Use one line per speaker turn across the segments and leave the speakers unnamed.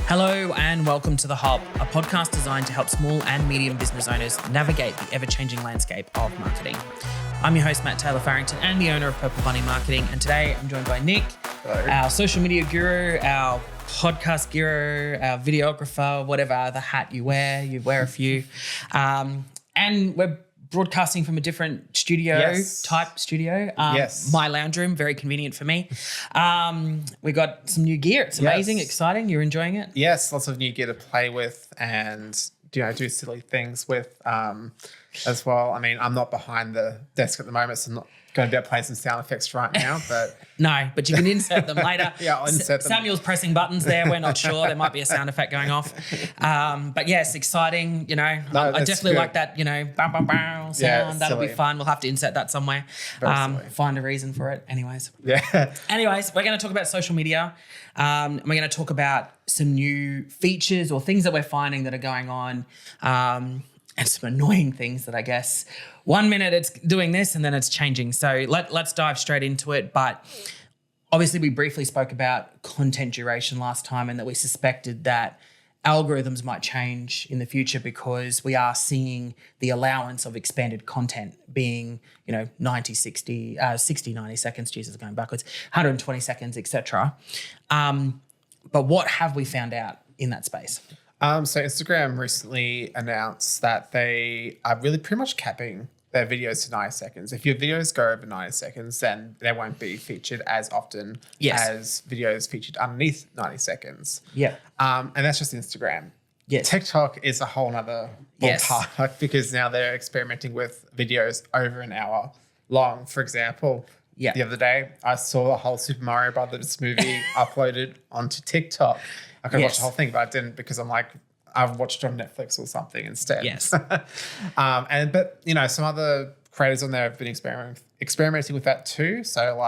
Hello and welcome to The Hub, a podcast designed to help small and medium business owners navigate the ever-changing landscape of marketing. I'm your host, Matt Taylor Farrington, and the owner of Purple Bunny Marketing. And today I'm joined by Nick,
Hello.
our social media guru, our podcast guru, our videographer, whatever the hat you wear a few. And we're broadcasting from a different type studio.
Yes.
My lounge room, very convenient for me. We got some new gear. It's amazing, exciting. You're enjoying it?
Yes, lots of new gear to play with and do silly things with as well. I mean, I'm not behind the desk at the moment, so I'm not going to be able to play some sound effects right now. But
No, but you can insert them later.
Yeah, I'll insert them.
Samuel's pressing buttons there. We're not sure. There might be a sound effect going off. But yes, exciting. You know, I
that's
definitely
good.
like that, bow, bow, bow sound.
Yeah, it's
That'll be
silly.
fun. We'll have to insert that somewhere.
Very silly.
Find a reason for it. Anyways,
yeah,
we're going to talk about social media. We're going to talk about some new features or things that we're finding that are going on, and some annoying things that I guess 1 minute it's doing this and then it's changing. So let's dive straight into it. But obviously we briefly spoke about content duration last time and that we suspected that algorithms might change in the future because we are seeing the allowance of expanded content being, 90 seconds, Jesus, going backwards, 120 seconds, etc. But what have we found out in that space?
So Instagram recently announced that they are really pretty much capping their videos to 90 seconds. If your videos go over 90 seconds, then they won't be featured as often as videos featured underneath 90 seconds.
Yeah.
And that's just Instagram.
Yes.
TikTok is a whole nother ballpark because now they're experimenting with videos over an hour long. For example, the other day I saw the whole Super Mario Brothers movie uploaded onto TikTok. I could watch the whole thing, but I didn't because I'm like, I've watched it on Netflix or something instead.
Yes.
But some other creators on there have been experimenting with that too. So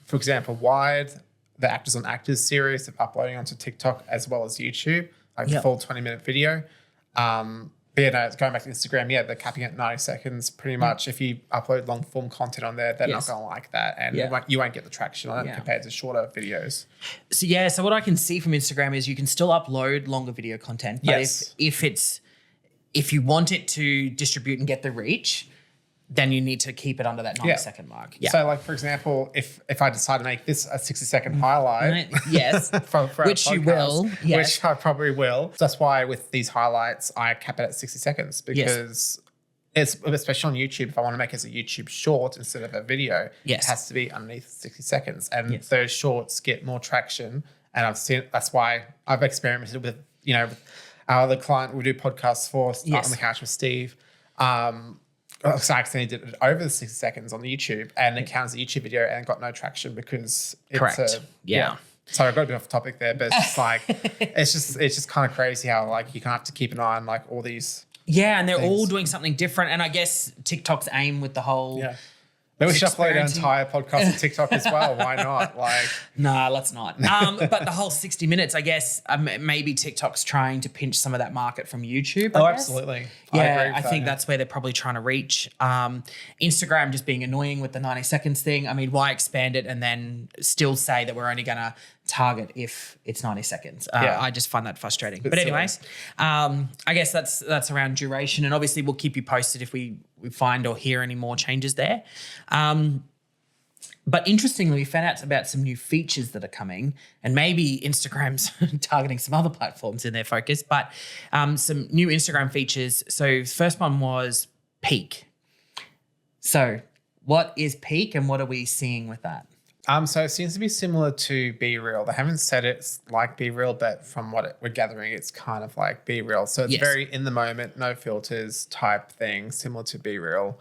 for example, Wired, the Actors on Actors series, of uploading onto TikTok as well as YouTube, the full 20-minute video. It's going back to Instagram. Yeah, they're capping it at 90 seconds pretty much. If you upload long form content on there, they're not going to like that. And you won't get the traction on it compared to shorter videos.
So what I can see from Instagram is you can still upload longer video content. But if you want it to distribute and get the reach, then you need to keep it under that 90-second mark. Yeah.
So, for example, if I decide to make this a 60-second highlight,
yes,
for
which
our
you
podcast,
will, yes.
which I probably will. That's why with these highlights, I cap it at 60 seconds because it's especially on YouTube. If I want to make it as a YouTube short instead of a video, it has to be underneath 60 seconds, and those shorts get more traction. And I've seen that's why I've experimented with with our other client we do podcasts for on the couch with Steve. So I accidentally did it over the 60 seconds on YouTube and it counts a YouTube video and got no traction because it's
Correct.
So I got a bit off topic there, but it's just it's just kind of crazy how you kind of have to keep an eye on all these.
Yeah, and they're
things.
all doing something different. And I guess TikTok's aim with the whole
Maybe we should upload our entire podcast to TikTok as well. Why not?
No, let's not. But the whole 60 minutes, I guess, maybe TikTok's trying to pinch some of that market from YouTube. I guess.
Absolutely.
Yeah, I think that's where they're probably trying to reach. Instagram just being annoying with the 90 seconds thing. I mean, why expand it and then still say that we're only going to target if it's 90 seconds? I just find that frustrating. But anyways, I guess that's around duration. And obviously we'll keep you posted if we find or hear any more changes there. But interestingly, we found out about some new features that are coming, and maybe Instagram's targeting some other platforms in their focus, but some new Instagram features. So first one was Peak. So what is Peak and what are we seeing with that?
So it seems to be similar to Be Real. They haven't said it's like Be Real, but from what we're gathering, it's kind of like Be Real. So it's very in the moment, no filters type thing, similar to Be Real.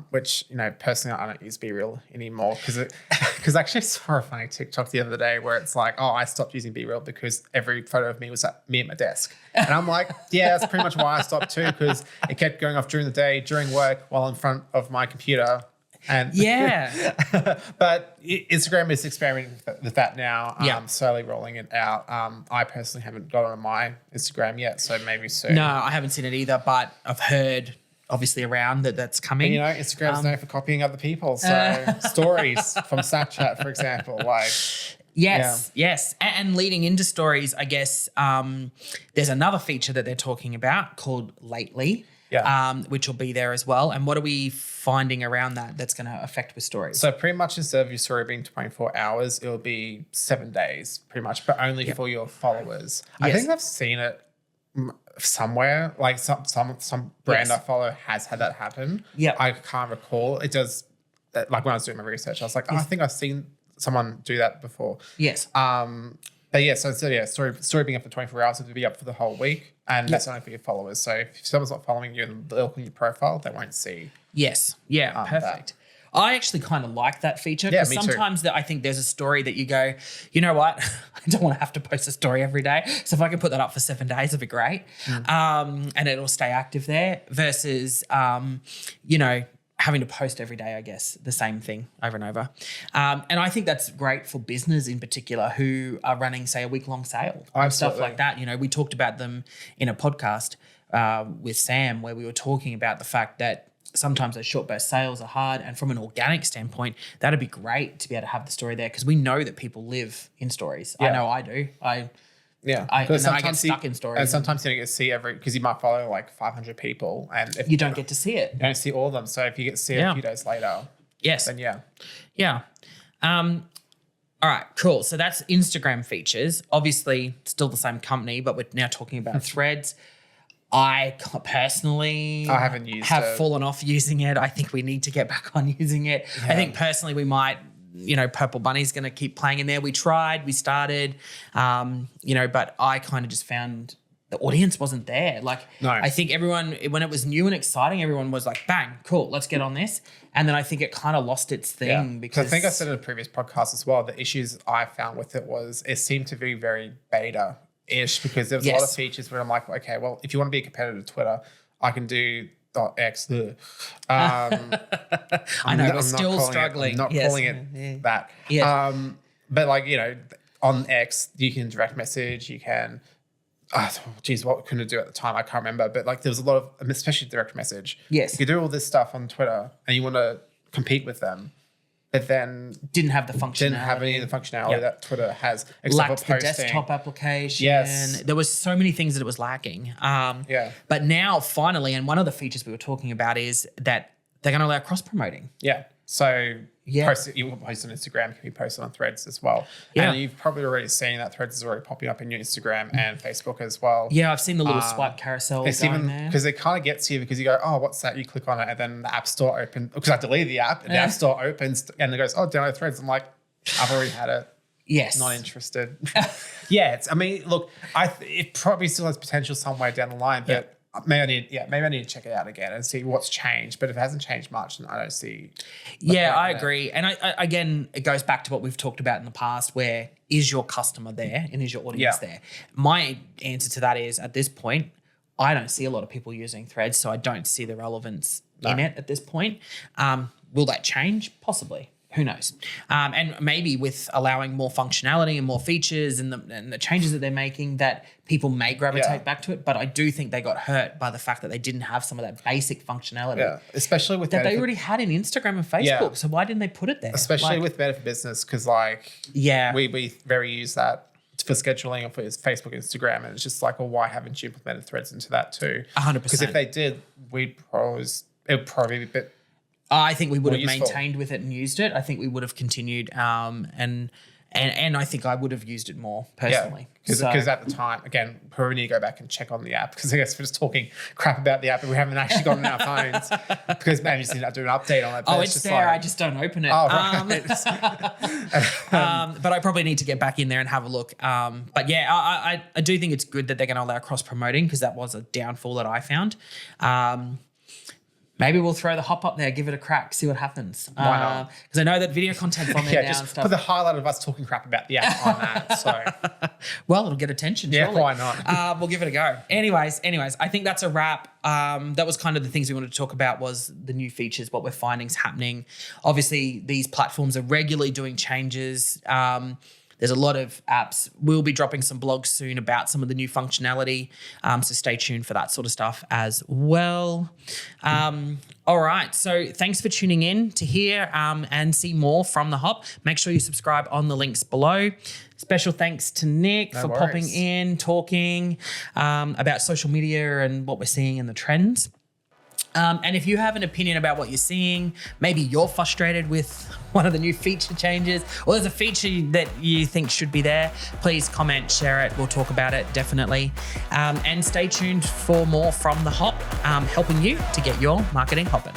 Which, personally, I don't use Be Real anymore because I actually saw a funny TikTok the other day where it's like, I stopped using Be Real because every photo of me was me at my desk. And I'm like, that's pretty much why I stopped too, because it kept going off during the day, during work, while in front of my computer. And but Instagram is experimenting with that now, slowly rolling it out. I personally haven't got on my Instagram yet, so maybe soon.
No, I haven't seen it either, but I've heard obviously around that's coming.
And, Instagram's known for copying other people. So stories from Snapchat, for example,
Yes, yes. And leading into stories, I guess there's another feature that they're talking about called Lately, which will be there as well. And what are we finding around that that's going to affect with stories?
So pretty much instead of your story being 24 hours, it'll be 7 days pretty much, but only for your followers. I think I've seen it somewhere, like some brand I follow has had that happen.
Yeah.
I can't recall. It does, like when I was doing my research, I was like, I think I've seen someone do that before.
Yes.
But yeah, so story being up for 24 hours, it would be up for the whole week. And that's only for your followers. So if someone's not following you and they'll look on your profile, they won't see.
Yes. Yeah, perfect. I actually kind of like that feature because sometimes I think there's a story that you go, you know what, I don't want to have to post a story every day. So if I can put that up for 7 days, it'd be great. And it'll stay active there versus, having to post every day, I guess, the same thing over and over. And I think that's great for business in particular who are running, say, a week-long sale and stuff like that. You know, we talked about them in a podcast with Sam where we were talking about the fact that sometimes those short burst sales are hard. And from an organic standpoint, that'd be great to be able to have the story there because we know that people live in stories. Yeah. I know I do. I get stuck in stories.
And sometimes you don't get to see because you might follow like 500 people. And if
you don't get to see it.
You don't see all of them. So if you get to see it a few days later.
Yes.
Then yeah.
Yeah. All right, cool. So that's Instagram features. Obviously, still the same company, but we're now talking about Threads. I personally have fallen off using it. I think we need to get back on using it. Yeah. I think personally we might, Purple Bunny's going to keep playing in there. We tried, we started, but I kind of just found the audience wasn't there. I think everyone, when it was new and exciting, everyone was like, bang, cool, let's get on this. And then I think it kind of lost its thing because
I think I said in a previous podcast as well, the issues I found with it was it seemed to be very beta-ish because there was a lot of features where I'm like, okay, well, if you want to be a competitor to Twitter, I can do .x.
I know, we're still struggling.
I'm not calling it that. Yeah. But on X, you can direct message, you can, what couldn't it do at the time? I can't remember. But there was a lot of, especially direct message.
Yes.
You could do all this stuff on Twitter and you want to compete with them. But then
didn't have the functionality.
Didn't have any of the functionality that Twitter has.
Lacked the desktop application.
Yes.
There was so many things that it was lacking. But now finally, and one of the features we were talking about is that they're going to allow cross-promoting.
Yeah. So you post on Instagram, can be posted on Threads as well. Yeah. And you've probably already seen that Threads is already popping up in your Instagram and Facebook as well.
Yeah, I've seen the little swipe carousel going there.
Because it kind of gets you because you go, oh, what's that? You click on it and then the App Store opens. Because I deleted the app and the App Store opens and it goes, oh, download Threads. I'm like, I've already had it.
Yes.
Not interested. Look, it probably still has potential somewhere down the line, but maybe I need to check it out again and see what's changed. But if it hasn't changed much, then I don't see.
I agree. And I again, it goes back to what we've talked about in the past, where is your customer there and is your audience there? My answer to that is at this point, I don't see a lot of people using Threads, so I don't see the relevance in it at this point. Will that change? Possibly. Who knows? And maybe with allowing more functionality and more features and the changes that they're making, that people may gravitate back to it. But I do think they got hurt by the fact that they didn't have some of that basic functionality.
Yeah, especially with
that they already had in Instagram and Facebook. Yeah. So why didn't they put it there?
Especially with Better for Business, because we very use that for scheduling or for Facebook, Instagram, and it's just like, well, why haven't you implemented Threads into that too?
100%.
Because if they did, it would probably be a bit.
I think we would have maintained with it and used it. I think we would have continued, and I think I would have used it more personally.
Because at the time, again, we need to go back and check on the app because I guess we're just talking crap about the app and we haven't actually got it in our phones because maybe just need to do an update on it.
But it's there. I just don't open it.
Oh, right.
But I probably need to get back in there and have a look. But yeah, I do think it's good that they're going to allow cross-promoting because that was a downfall that I found. Maybe we'll throw the hop up there, give it a crack, see what happens.
Why not?
Because I know that video content's on there now
just
and stuff.
Put the highlight of us talking crap about the app on that. So,
well, it'll get attention.
Yeah,
surely.
Why not?
We'll give it a go. Anyways, I think that's a wrap. That was kind of the things we wanted to talk about was the new features, what we're finding is happening. Obviously, these platforms are regularly doing changes. There's a lot of apps. We'll be dropping some blogs soon about some of the new functionality. So stay tuned for that sort of stuff as well. All right. So thanks for tuning in to hear and see more from The Hop. Make sure you subscribe on the links below. Special thanks to Nick for popping in, talking about social media and what we're seeing in the trends. And if you have an opinion about what you're seeing, maybe you're frustrated with one of the new feature changes, or there's a feature that you think should be there, please comment, share it. We'll talk about it, definitely. And stay tuned for more from The Hop, helping you to get your marketing hopping.